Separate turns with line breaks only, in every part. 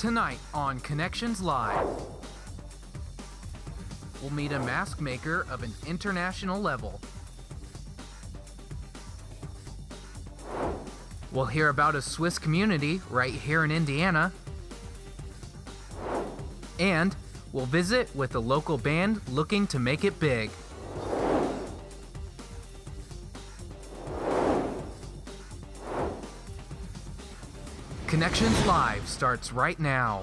Tonight on Connections Live, we'll meet a mask maker of an international level. We'll hear about a Swiss community right here in Indiana. And we'll visit with a local band looking to make it big. Connections Live starts right now.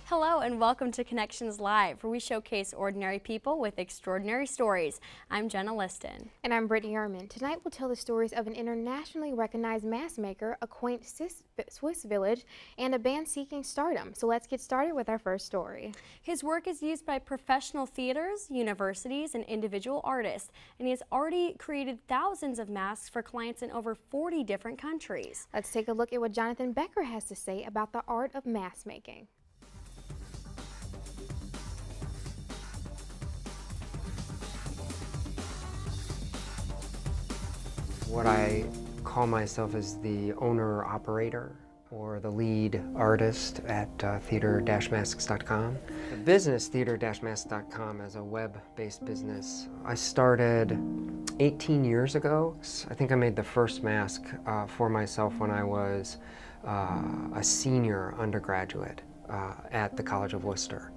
Hello and welcome to Connections Live, where we showcase ordinary people with extraordinary stories. I'm Jenna Liston.
And I'm Brittany Ehrman. Tonight we'll tell the stories of an internationally recognized mask maker, a quaint Swiss village, and a band seeking stardom. So let's get started with our first story.
His work is used by professional theaters, universities, and individual artists, and he has already created thousands of masks for clients in over 40 different countries.
Let's take a look at what Jonathan Becker has to say about the art of mask making.
What I call myself is the owner-operator or the lead artist at theater-masks.com. The business theater-masks.com is a web-based business. I started 18 years ago. I think I made the first mask for myself when I was a senior undergraduate at the College of Worcester.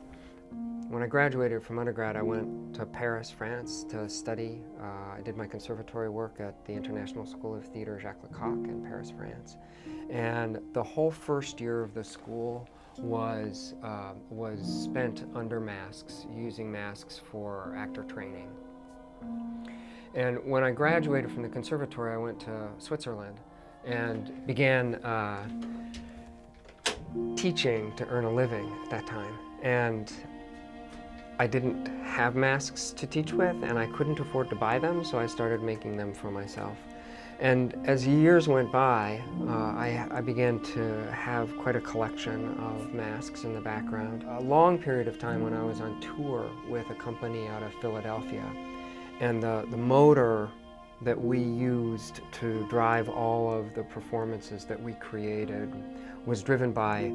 When I graduated from undergrad, I went to Paris, France to study. I did my conservatory work at the International School of Theatre Jacques Lecoq in Paris, France. And the whole first year of the school was spent under masks, using masks for actor training. And when I graduated from the conservatory, I went to Switzerland and began teaching to earn a living at that time. And I didn't have masks to teach with, and I couldn't afford to buy them, so I started making them for myself. And as years went by, I began to have quite a collection of masks in the background. A long period of time when I was on tour with a company out of Philadelphia, and the motor that we used to drive all of the performances that we created was driven by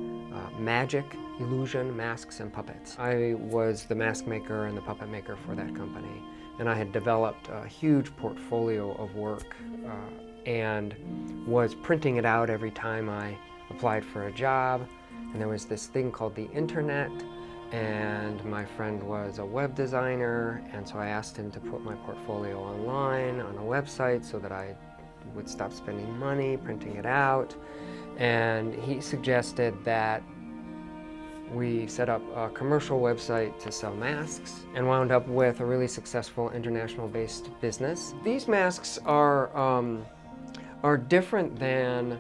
magic, illusion, masks, and puppets. I was the mask maker and the puppet maker for that company, and I had developed a huge portfolio of work and was printing it out every time I applied for a job. And there was this thing called the internet, and my friend was a web designer, and so I asked him to put my portfolio online on a website so that I would stop spending money printing it out. And he suggested that we set up a commercial website to sell masks and wound up with a really successful international-based business. These masks are different than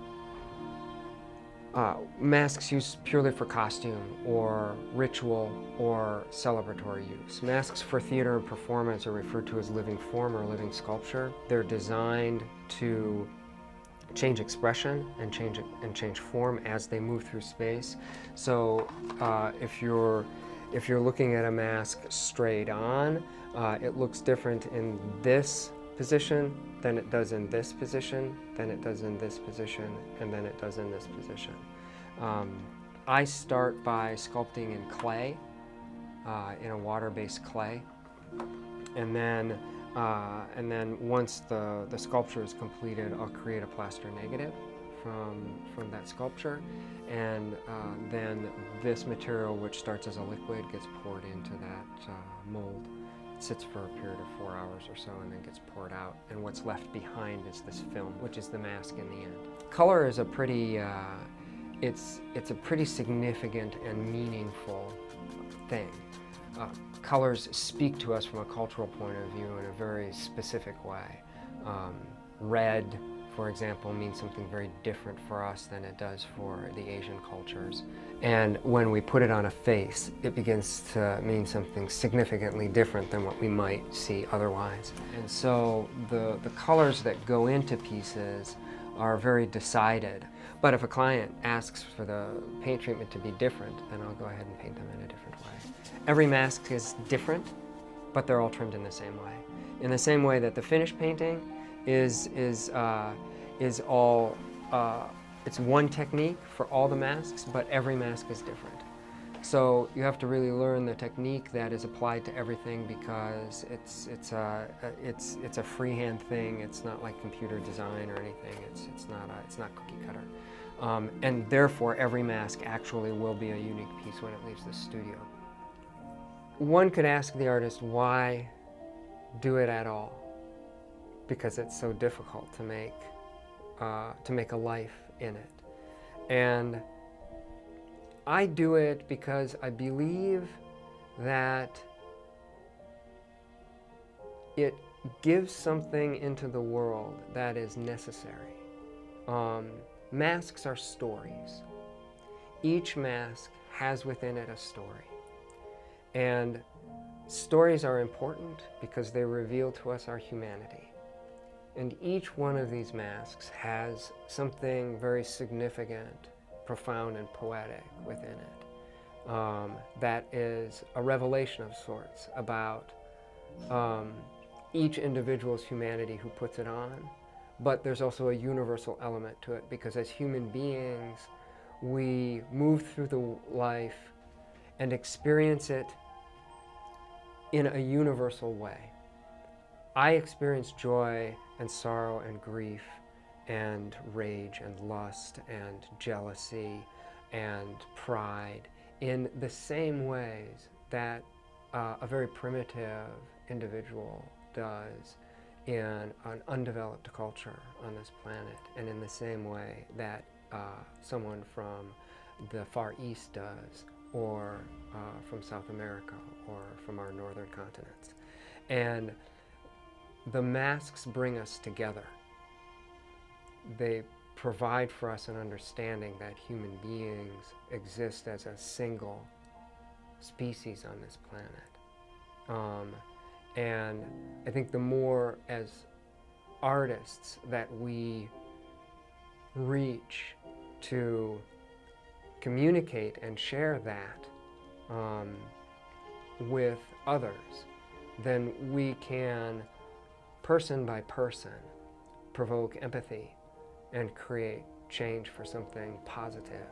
masks used purely for costume or ritual or celebratory use. Masks for theater and performance are referred to as living form or living sculpture. They're designed to change expression and change form as they move through space. So if you're looking at a mask straight on, it looks different in this position than it does in this position, than it does in this position, and then it does in this position. I start by sculpting in clay, in a water-based clay, and then once the sculpture is completed, I'll create a plaster negative from that sculpture, and then this material, which starts as a liquid, gets poured into that mold. It sits for a period of 4 hours or so and then gets poured out, and what's left behind is this film, which is the mask in the end. Color is a pretty, it's a pretty significant and meaningful thing. Colors speak to us from a cultural point of view in a very specific way. Red, for example, means something very different for us than it does for the Asian cultures. And when we put it on a face, it begins to mean something significantly different than what we might see otherwise. And so the colors that go into pieces are very decided. But if a client asks for the paint treatment to be different, then I'll go ahead and paint them in a different way. Every mask is different, but they're all trimmed in the same way. In the same way that the finished painting is all it's one technique for all the masks, but every mask is different. So you have to really learn the technique that is applied to everything, because it's a freehand thing. It's not like computer design or anything. It's not cookie cutter, and therefore every mask actually will be a unique piece when it leaves the studio. One could ask the artist, why do it at all? Because it's so difficult to make a life in it. And I do it because I believe that it gives something into the world that is necessary. Masks are stories. Each mask has within it a story. And stories are important because they reveal to us our humanity. And each one of these masks has something very significant, profound, and poetic within it. That is a revelation of sorts about each individual's humanity who puts it on. But there's also a universal element to it, because as human beings, we move through the life and experience it in a universal way. I experience joy and sorrow and grief and rage and lust and jealousy and pride in the same ways that a very primitive individual does in an undeveloped culture on this planet, and in the same way that someone from the Far East does, or from South America, or from our northern continents. And the masks bring us together. They provide for us an understanding that human beings exist as a single species on this planet. And I think the more, as artists, that we reach to communicate and share that with others, then we can, person by person, provoke empathy and create change for something positive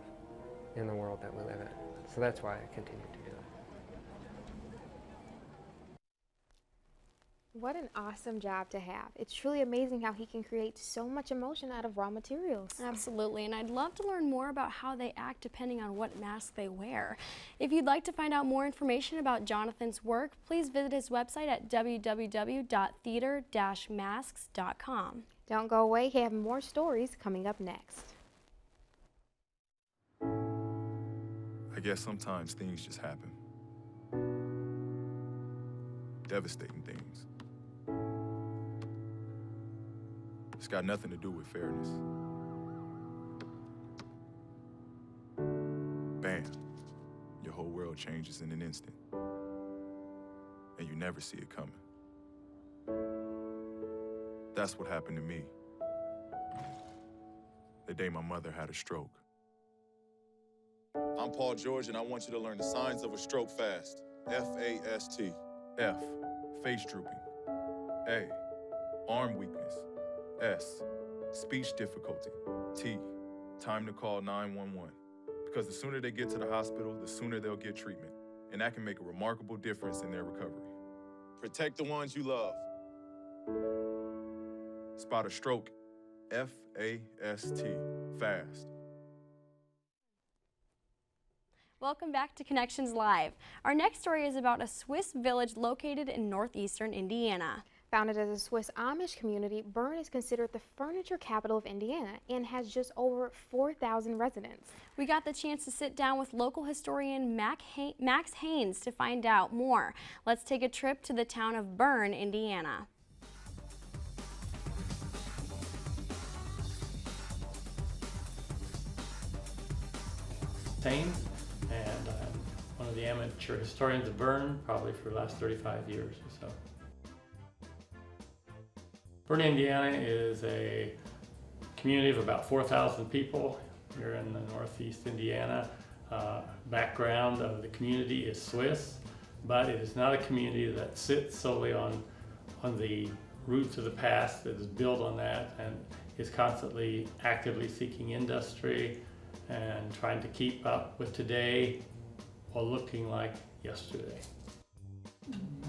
in the world that we live in. So that's why I continue to do it.
What an awesome job to have. It's truly amazing how he can create so much emotion out of raw materials.
Absolutely, and I'd love to learn more about how they act depending on what mask they wear. If you'd like to find out more information about Jonathan's work, please visit his website at www.theater-masks.com.
Don't go away, we have more stories coming up next.
I guess sometimes things just happen. Devastating things. It's got nothing to do with fairness. Bam. Your whole world changes in an instant. And you never see it coming. That's what happened to me the day my mother had a stroke.
I'm Paul George, and I want you to learn the signs of a stroke fast. F-A-S-T.
F, face drooping. A, arm weakness. S, speech difficulty. T, time to call 911. Because the sooner they get to the hospital, the sooner they'll get treatment. And that can make a remarkable difference in their recovery.
Protect the ones you love.
Spot a stroke. F-A-S-T, fast.
Welcome back to Connections Live. Our next story is about a Swiss village located in northeastern Indiana.
Founded as a Swiss Amish community, Berne is considered the furniture capital of Indiana and has just over 4,000 residents.
We got the chance to sit down with local historian Max Haynes to find out more. Let's take a trip to the town of Berne, Indiana.
Haynes, and I'm one of the amateur historians of Berne, probably for the last 35 years or so. Berne, Indiana is a community of about 4,000 people here in the northeast Indiana. Background of the community is Swiss, but it is not a community that sits solely on the roots of the past. That is built on that, and is constantly actively seeking industry and trying to keep up with today while looking like yesterday.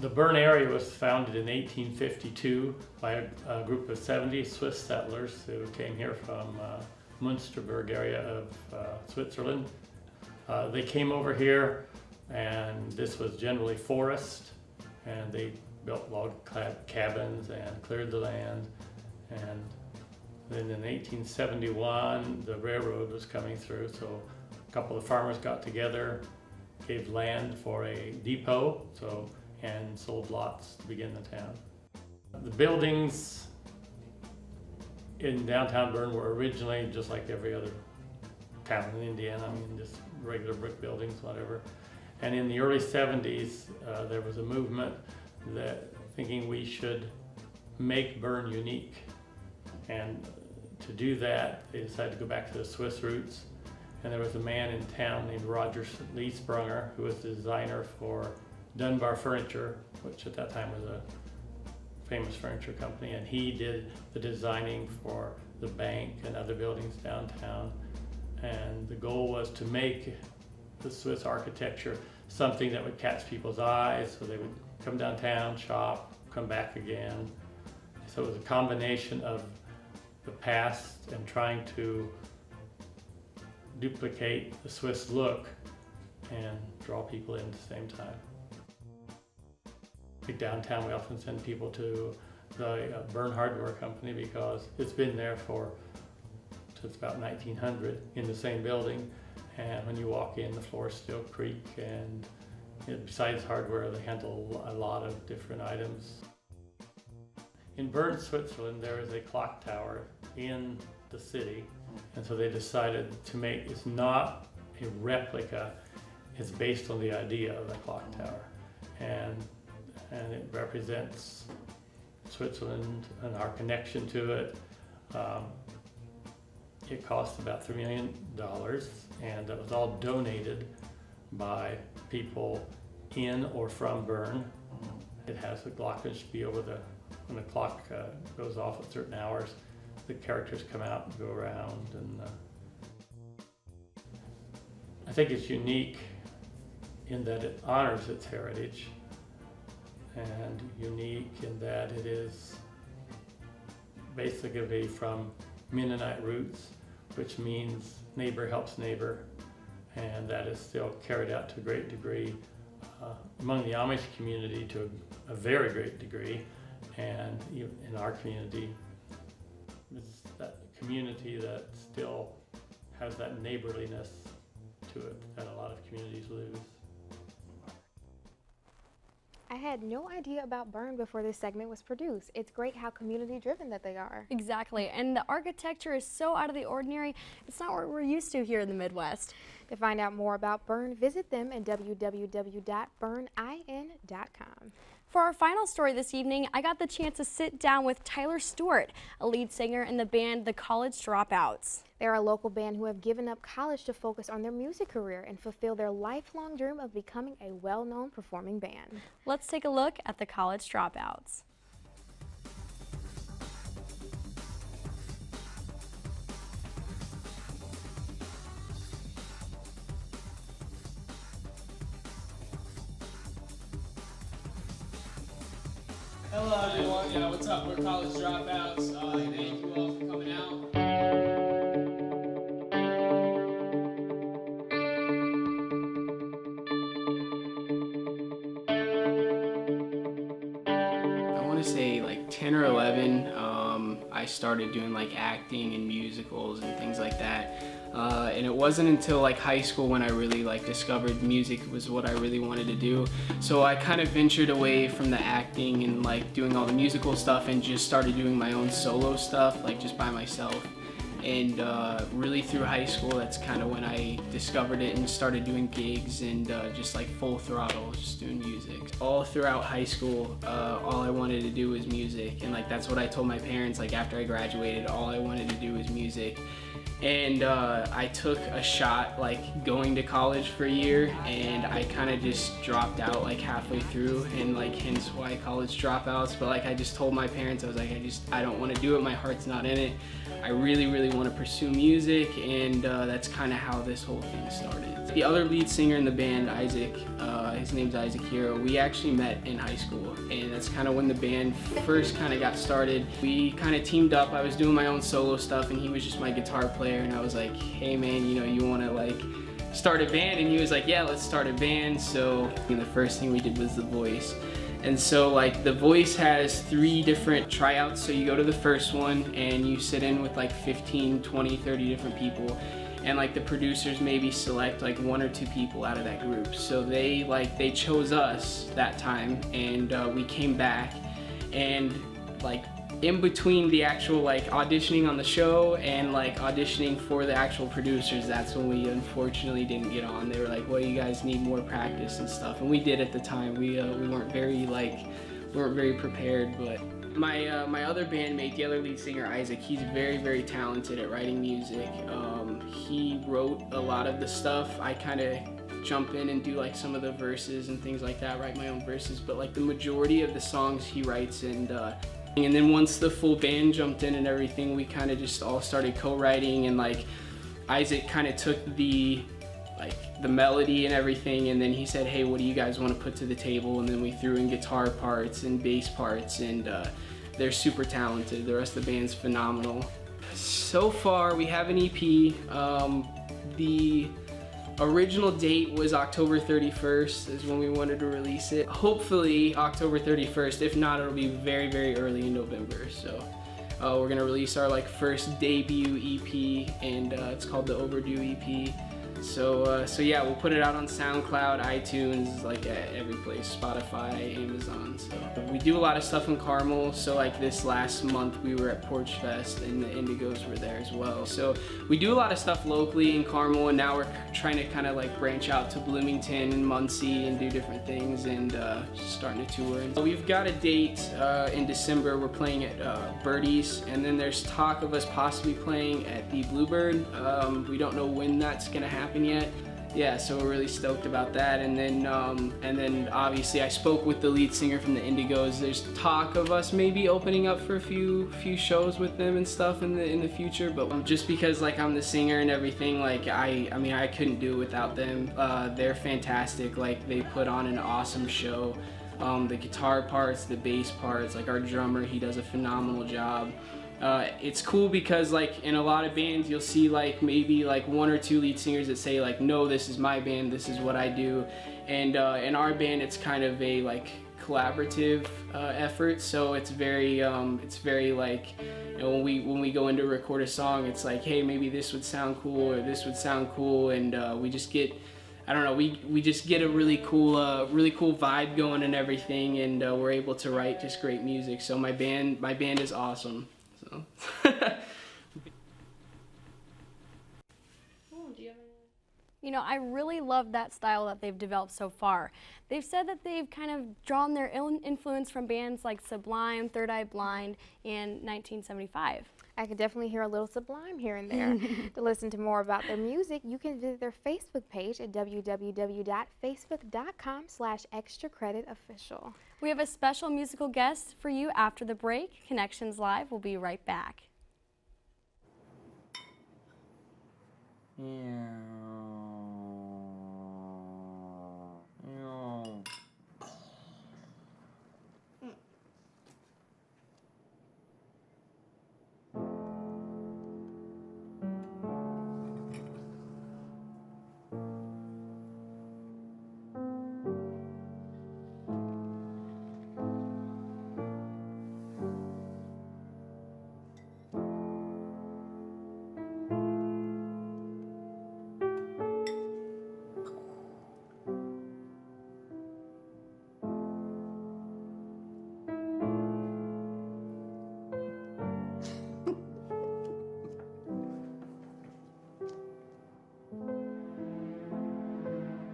The Berne area was founded in 1852 by a group of 70 Swiss settlers who came here from Münsterberg area of Switzerland. They came over here, and this was generally forest, and they built log cabins and cleared the land. And then in 1871, the railroad was coming through, so a couple of farmers got together, gave land for a depot, and sold lots to begin the town. The buildings in downtown Berne were originally just like every other town in Indiana, I mean, just regular brick buildings, whatever. And in the early 70s, there was a movement that thinking we should make Berne unique. And to do that, they decided to go back to the Swiss roots. And there was a man in town named Roger Leesprunger, who was the designer for Dunbar Furniture, which at that time was a famous furniture company, and he did the designing for the bank and other buildings downtown. And the goal was to make the Swiss architecture something that would catch people's eyes, so they would come downtown, shop, come back again. So it was a combination of the past and trying to duplicate the Swiss look and draw people in at the same time. Like downtown, we often send people to the Berne Hardware Company because it's been there since about 1900 in the same building. And when you walk in, the floors still creak, and besides hardware, they handle a lot of different items. In Bern, Switzerland, there is a clock tower in the city, and so they decided to make, it's not a replica, it's based on the idea of the clock tower. And it represents Switzerland and our connection to it. It cost about $3 million, and that was all donated by people in or from Bern. It has a glockenspiel when the clock goes off at certain hours, the characters come out and go around. And I think it's unique in that it honors its heritage, and unique in that it is basically from Mennonite roots, which means neighbor helps neighbor, and that is still carried out to a great degree among the Amish community to a very great degree, and in our community, it's that community that still has that neighborliness to it that a lot of communities lose.
I had no idea about Berne before this segment was produced. It's great how community driven that they are.
Exactly, and the architecture is so out of the ordinary. It's not what we're used to here in the Midwest.
To find out more about Berne, visit them at www.bernein.com.
For our final story this evening, I got the chance to sit down with Tyler Stewart, a lead singer in the band The College Dropouts.
They're a local band who have given up college to focus on their music career and fulfill their lifelong dream of becoming a well-known performing band.
Let's take a look at The College Dropouts.
Hello everyone, yeah, what's up? We're College Dropouts. Thank you all for coming out.
I want to say like 10 or 11, I started doing like acting and musicals and things like that. And it wasn't until like high school when I really like discovered music was what I really wanted to do. So I kind of ventured away from the acting and like doing all the musical stuff and just started doing my own solo stuff, like just by myself. And really through high school, that's kind of when I discovered it and started doing gigs and just like full throttle, just doing music. All throughout high school, all I wanted to do was music. And like that's what I told my parents, like after I graduated, all I wanted to do was music. And I took a shot like going to college for a year, and I kind of just dropped out like halfway through, and like hence why College Dropouts. But like I just told my parents, I was like, I don't want to do it, my heart's not in it. I really want to pursue music, and that's kind of how this whole thing started. The other lead singer in the band, Isaac, his name's Isaac Hero, we actually met in high school, and that's kind of when the band first kind of got started. We kind of teamed up. I was doing my own solo stuff, and he was just my guitar player, and I was like, hey man, you know, you want to like start a band? And he was like, yeah, let's start a band. So the first thing we did was The Voice. And so like The Voice has 3 different tryouts. So you go to the first one and you sit in with like 15, 20, 30 different people. And like the producers maybe select like 1 or 2 people out of that group. So they chose us that time, and we came back, and like in between the actual like auditioning on the show and like auditioning for the actual producers, that's when we unfortunately didn't get on. They were like, well, you guys need more practice and stuff, and we did at the time. We weren't very prepared. But my other bandmate, the other lead singer, Isaac, he's very talented at writing music. He wrote a lot of the stuff. I kind of jump in and do like some of the verses and things like that, write my own verses, but like the majority of the songs he writes. And then once the full band jumped in and everything, we kind of just all started co-writing, and like Isaac kind of took the melody and everything, and then he said, hey, what do you guys want to put to the table? And then we threw in guitar parts and bass parts, and they're super talented. The rest of the band's phenomenal. So far we have an EP. The original date was October 31st is when we wanted to release it. Hopefully October 31st. If not, it'll be very early in November. So we're gonna release our like first debut EP, and it's called the Overdue EP. So yeah, we'll put it out on SoundCloud, iTunes, like at every place, Spotify, Amazon. So we do a lot of stuff in Carmel. So like this last month we were at Porch Fest, and the Indigos were there as well. So we do a lot of stuff locally in Carmel, and now we're trying to kind of like branch out to Bloomington and Muncie and do different things, and starting to tour. And so we've got a date in December. We're playing at Birdie's, and then there's talk of us possibly playing at the Bluebird. We don't know when that's gonna happen yet. Yeah, so we're really stoked about that. And then obviously I spoke with the lead singer from the Indigos. There's talk of us maybe opening up for a few shows with them and stuff in the future. But just because like I'm the singer and everything, like I mean I couldn't do it without them. They're fantastic. Like they put on an awesome show. The guitar parts, the bass parts, like our drummer, he does a phenomenal job. It's cool because like in a lot of bands you'll see like maybe like 1 or 2 lead singers that say like, no, this is my band, this is what I do. And in our band it's kind of a like collaborative effort, so it's very like, you know, when we go in to record a song, it's like, hey, maybe this would sound cool or this would sound cool, and we just get, I don't know, we just get a really cool vibe going and everything, and we're able to write just great music. So my band is awesome. So.
You know, I really love that style that they've developed so far. They've said that they've kind of drawn their own influence from bands like Sublime, Third Eye Blind, and 1975.
I could definitely hear a little Sublime here and there. To listen to more about their music, you can visit their Facebook page at www.facebook.com/extracreditofficial.
We have a special musical guest for you after the break. Connections Live will be right back.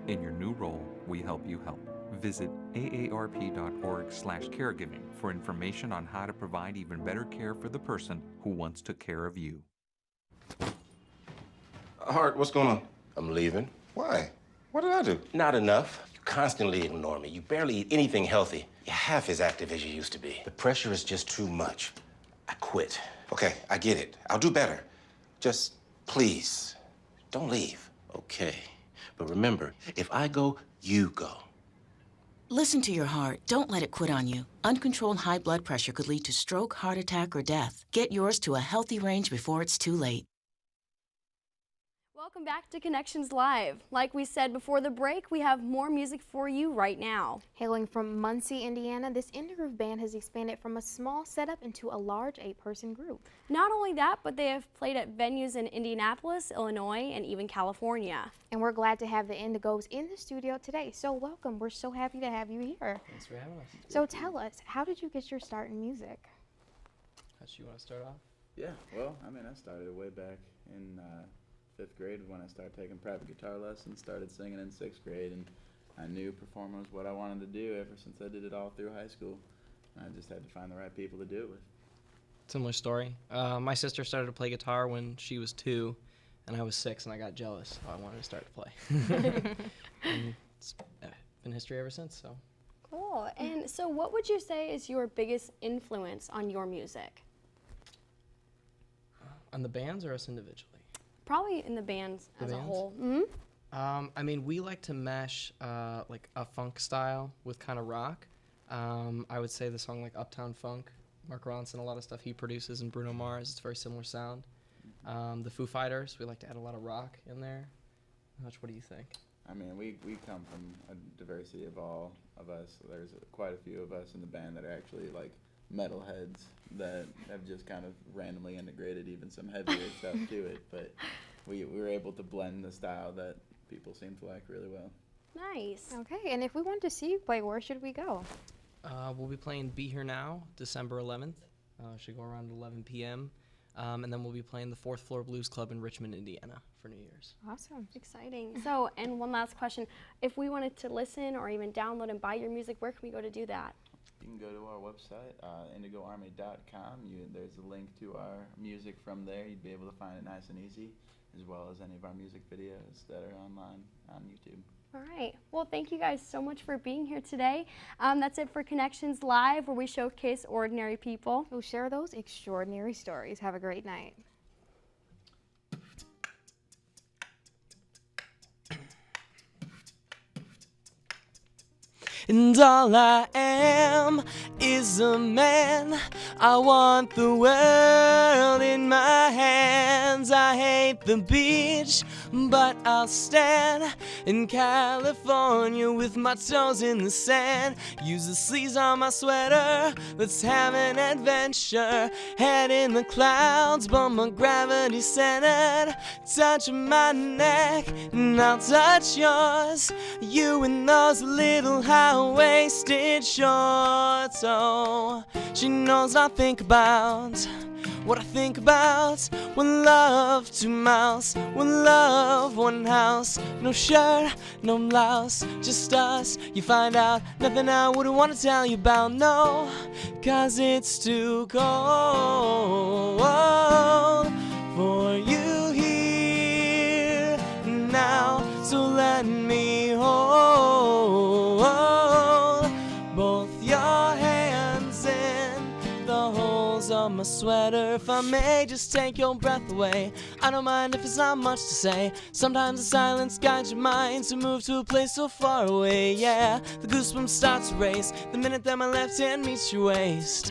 In your new role, we help you help. Visit aarp.org/caregiving for information on how to provide even better care for the person who once took care of you.
Hart, what's going on?
I'm leaving.
Why? What did I do?
Not enough. You constantly ignore me. You barely eat anything healthy. You're half as active as you used to be. The pressure is just too much. I quit.
Okay, I get it. I'll do better. Just, please, don't leave.
Okay. But remember, if I go, you go.
Listen to your heart. Don't let it quit on you. Uncontrolled high blood pressure could lead to stroke, heart attack, or death. Get yours to a healthy range before it's too late.
Welcome back to Connections Live. Like we said before the break, we have more music for you right now.
Hailing from Muncie, Indiana, this Indigos band has expanded from a small setup into a large 8-person group.
Not only that, but they have played at venues in Indianapolis, Illinois, and even California.
And we're glad to have the Indigos in the studio today. So welcome. We're so happy to have you here.
Thanks for having us.
So tell us, how did you get your start in music?
How do you want to start off?
Yeah, well, I mean, I started way back in 5th grade when I started taking private guitar lessons, started singing in 6th grade, and I knew performing was what I wanted to do ever since I did it all through high school. I just had to find the right people to do it with.
Similar story. My sister started to play guitar when she was 2, and I was 6, and I got jealous, so I wanted to start to play. And it's been history ever since, so.
Cool. And so what would you say is your biggest influence on your music?
On the bands or us individually?
Probably in the bands as a whole. Mm-hmm.
I mean, we like to mesh like a funk style with kind of rock. I would say the song like Uptown Funk, Mark Ronson, a lot of stuff he produces, and Bruno Mars, it's a very similar sound. The Foo Fighters, we like to add a lot of rock in there. Hutch, what do you think?
I mean, we come from a diversity of all of us. There's quite a few of us in the band that are actually like metalheads that have just kind of randomly integrated even some heavier stuff to it, but we were able to blend the style that people seem to like really well.
Nice.
Okay, and if we want to see you play, where should we go?
We'll be playing Be Here Now, December 11th. Should go around 11 p.m. And then we'll be playing the 4th Floor Blues Club in Richmond, Indiana for New Year's.
Awesome. Exciting. So, and one last question. If we wanted to listen or even download and buy your music, where can we go to do that?
You can go to our website, indigoarmy.com. There's a link to our music from there. You'd be able to find it nice and easy, as well as any of our music videos that are online on YouTube.
All right. Well, thank you guys so much for being here today. That's it for Connections Live, where we showcase ordinary people
who share those extraordinary stories. Have a great night.
And all I am is a man. I want the world in my hands. I hate the beach, but I'll stand in California with my toes in the sand. Use the sleeves on my sweater. Let's have an adventure. Head in the clouds, but my gravity centered. Touch my neck, and I'll touch yours. You in those little high-waisted shorts. Oh, she knows I think about what I think about. One love, 2 mouths. One love, 1 house. No shirt, no blouse, just us. You find out nothing I wouldn't want to tell you about. No, 'cause it's too cold for you here now. So let me hold both your hands in the holes of my sweater. If I may just take your breath away, I don't mind if it's not much to say. Sometimes the silence guides your mind to move to a place so far away. Yeah, the goosebumps start to race the minute that my left hand meets your waist.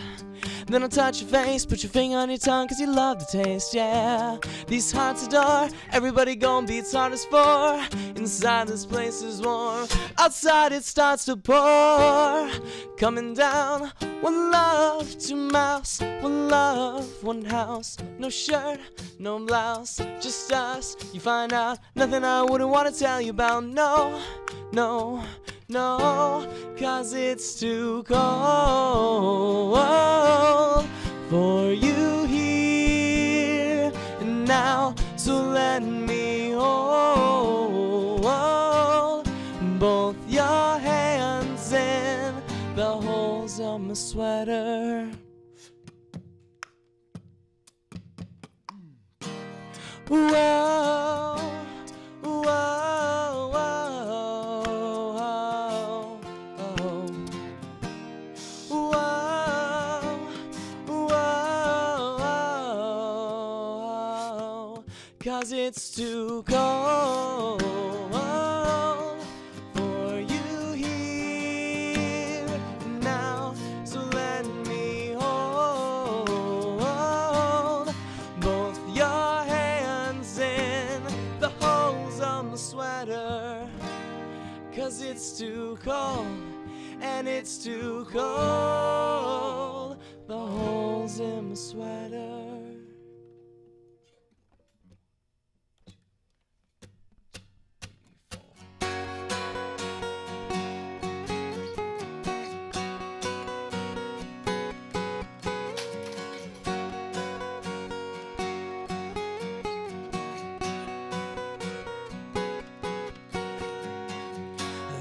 Then I'll touch your face, put your finger on your tongue, 'cause you love the taste, yeah. These hearts adore, everybody gon' beats hardest for. Inside this place is warm, outside it starts to pour. Coming down, 1 love, 2 mouths. 1 love, 1 house. No shirt, no blouse, just us. You find out nothing I wouldn't want to tell you about. No, no, no, 'cause it's too cold for you here and now. So let me hold both your hands in the holes of my sweater. Whoa. 'cause it's too cold for you here now. So let me hold both your hands in the holes of my sweater, 'cause it's too cold and it's too cold, the holes in my sweater.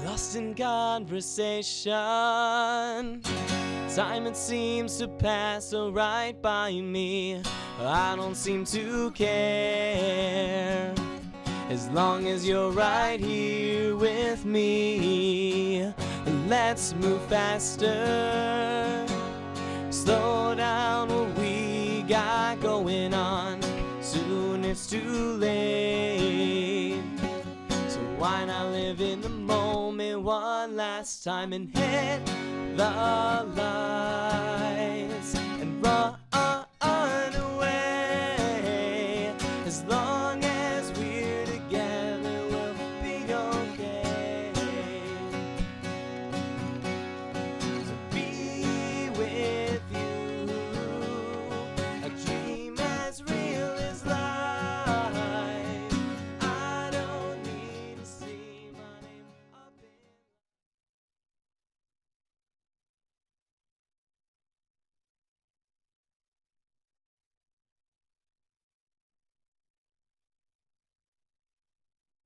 Lost in conversation, time it seems to pass so right by me. I don't seem to care, as long as you're right here with me. Let's move faster, slow down what we got going on. Soon it's too late, so why not live in the moment one last time and hit the lights and run